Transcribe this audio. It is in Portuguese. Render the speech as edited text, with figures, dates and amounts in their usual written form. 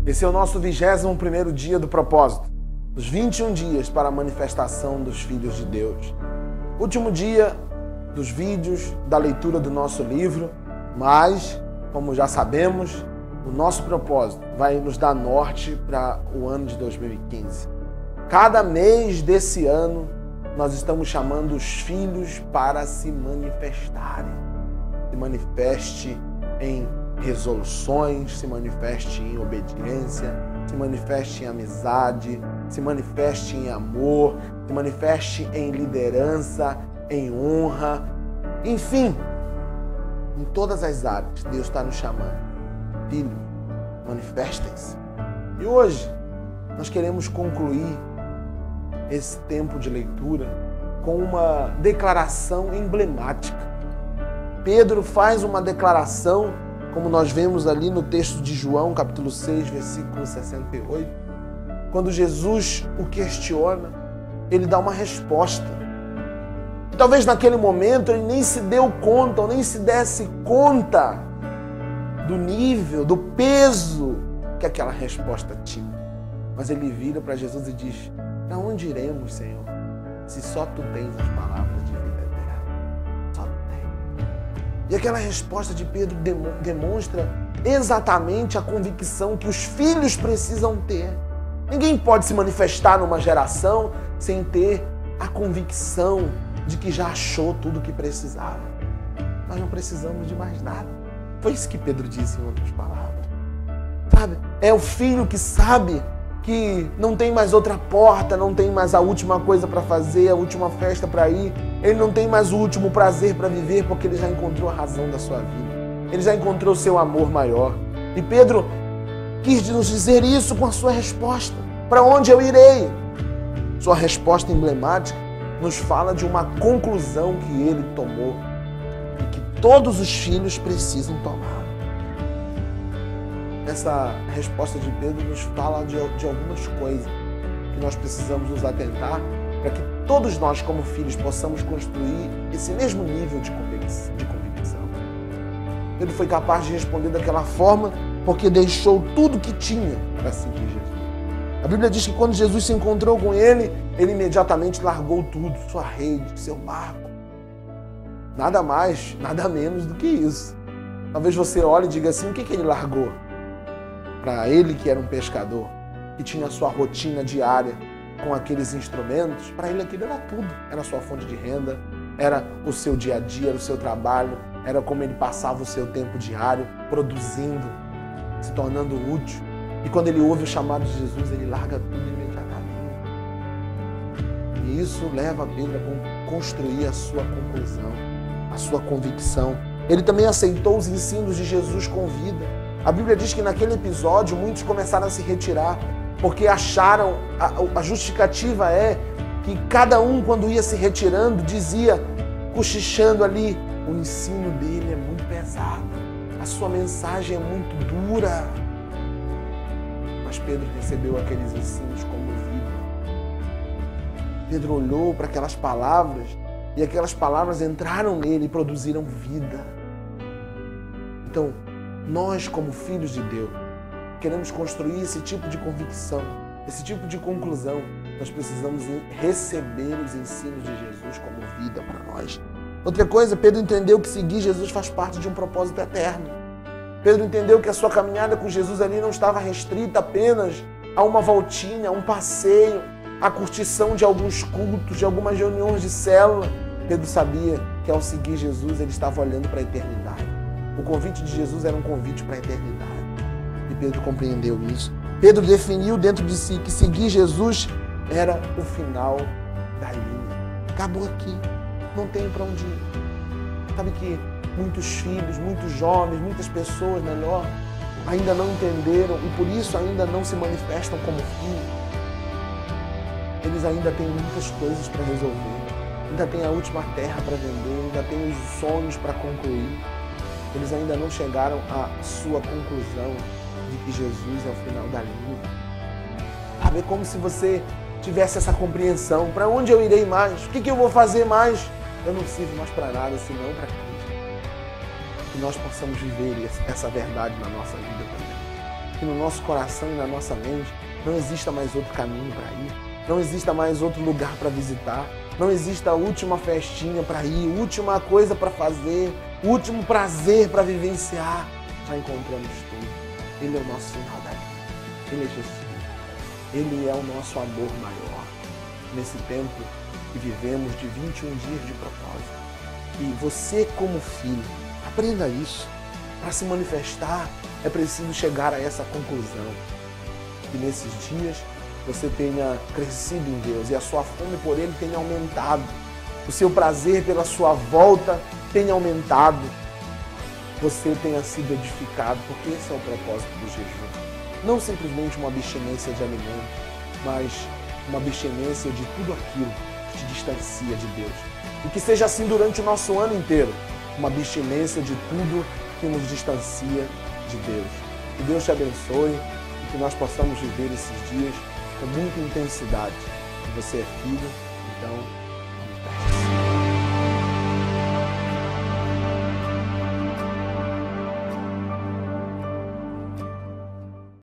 Esse é o nosso 21º dia do propósito, os 21 dias para a manifestação dos filhos de Deus. Último dia dos vídeos, da leitura do nosso livro, mas, como já sabemos, o nosso propósito vai nos dar norte para o ano de 2015. Cada mês desse ano, nós estamos chamando os filhos para se manifestarem. Se manifeste em resoluções, se manifeste em obediência, se manifeste em amizade, se manifeste em amor, se manifeste em liderança, em honra, enfim, em todas as áreas Deus está nos chamando. Filho, manifestem-se. E hoje nós queremos concluir esse tempo de leitura com uma declaração emblemática. Pedro faz uma declaração, como nós vemos ali no texto de João, capítulo 6, versículo 68. Quando Jesus o questiona, ele dá uma resposta. Talvez naquele momento ele nem se deu conta, ou nem se desse conta do nível, do peso que aquela resposta tinha. Mas ele vira para Jesus e diz: para onde iremos, Senhor, se só Tu tens as palavras de vida eterna? Só Tu tens. E aquela resposta de Pedro demonstra exatamente a convicção que os filhos precisam ter. Ninguém pode se manifestar numa geração sem ter a convicção de que já achou tudo o que precisava. Nós não precisamos de mais nada. Foi isso que Pedro disse em outras palavras. Sabe? É o filho que sabe que não tem mais outra porta, não tem mais a última coisa para fazer, a última festa para ir. Ele não tem mais o último prazer para viver, porque ele já encontrou a razão da sua vida. Ele já encontrou o seu amor maior. E Pedro quis nos dizer isso com a sua resposta. Para onde eu irei? Sua resposta emblemática nos fala de uma conclusão que ele tomou e que todos os filhos precisam tomar. Essa resposta de Pedro nos fala de algumas coisas que nós precisamos nos atentar para que todos nós, como filhos, possamos construir esse mesmo nível de convicção. Pedro foi capaz de responder daquela forma porque deixou tudo que tinha para seguir Jesus. A Bíblia diz que quando Jesus se encontrou com ele imediatamente largou tudo, sua rede, seu barco. Nada mais, nada menos do que isso. Talvez você olhe e diga assim: o que ele largou? Para ele, que era um pescador, que tinha a sua rotina diária com aqueles instrumentos, para ele aquilo era tudo. Era a sua fonte de renda, era o seu dia a dia, era o seu trabalho, era como ele passava o seu tempo diário, produzindo, se tornando útil. E quando ele ouve o chamado de Jesus, ele larga tudo imediatamente. E isso leva Pedro a construir a sua conclusão, a sua convicção. Ele também aceitou os ensinos de Jesus com vida. A Bíblia diz que naquele episódio muitos começaram a se retirar, porque acharam, a justificativa é que cada um, quando ia se retirando, dizia, cochichando ali: o ensino dele é muito pesado, a sua mensagem é muito dura. Mas Pedro recebeu aqueles ensinos como vida. Pedro olhou para aquelas palavras e aquelas palavras entraram nele e produziram vida. Então, nós, como filhos de Deus, queremos construir esse tipo de convicção, esse tipo de conclusão. Nós precisamos receber os ensinos de Jesus como vida para nós. Outra coisa, Pedro entendeu que seguir Jesus faz parte de um propósito eterno. Pedro entendeu que a sua caminhada com Jesus ali não estava restrita apenas a uma voltinha, a um passeio, a curtição de alguns cultos, de algumas reuniões de célula. Pedro sabia que ao seguir Jesus, ele estava olhando para a eternidade. O convite de Jesus era um convite para a eternidade. E Pedro compreendeu isso. Pedro definiu dentro de si que seguir Jesus era o final da linha. Acabou aqui. Não tem para onde ir. Sabe que muitos filhos, muitos jovens, muitas pessoas, melhor, ainda não entenderam e por isso ainda não se manifestam como filhos. Eles ainda têm muitas coisas para resolver. Ainda tem a última terra para vender, ainda tem os sonhos para concluir. Eles ainda não chegaram à sua conclusão de que Jesus é o final da linha. Sabe, é como se você tivesse essa compreensão. Para onde eu irei mais? O que eu vou fazer mais? Eu não sirvo mais para nada, senão para Cristo. Que nós possamos viver essa verdade na nossa vida também. que no nosso coração e na nossa mente não exista mais outro caminho para ir, não exista mais outro lugar para visitar, não exista a última festinha para ir, última coisa para fazer, último prazer para vivenciar. Já encontramos tudo. Ele é o nosso sinal da vida. Ele é Jesus. Ele é o nosso amor maior. Nesse tempo que vivemos de 21 dias de propósito. E você, como filho, aprenda isso. Para se manifestar, é preciso chegar a essa conclusão. Que nesses dias você tenha crescido em Deus e a sua fome por Ele tenha aumentado. O seu prazer pela sua volta tenha aumentado. Você tenha sido edificado, porque esse é o propósito do jejum. Não simplesmente uma abstinência de alimento, mas uma abstinência de tudo aquilo que te distancia de Deus. E que seja assim durante o nosso ano inteiro, uma abstinência de tudo que nos distancia de Deus. Que Deus te abençoe e que nós possamos viver esses dias com muita intensidade. Você é filho, então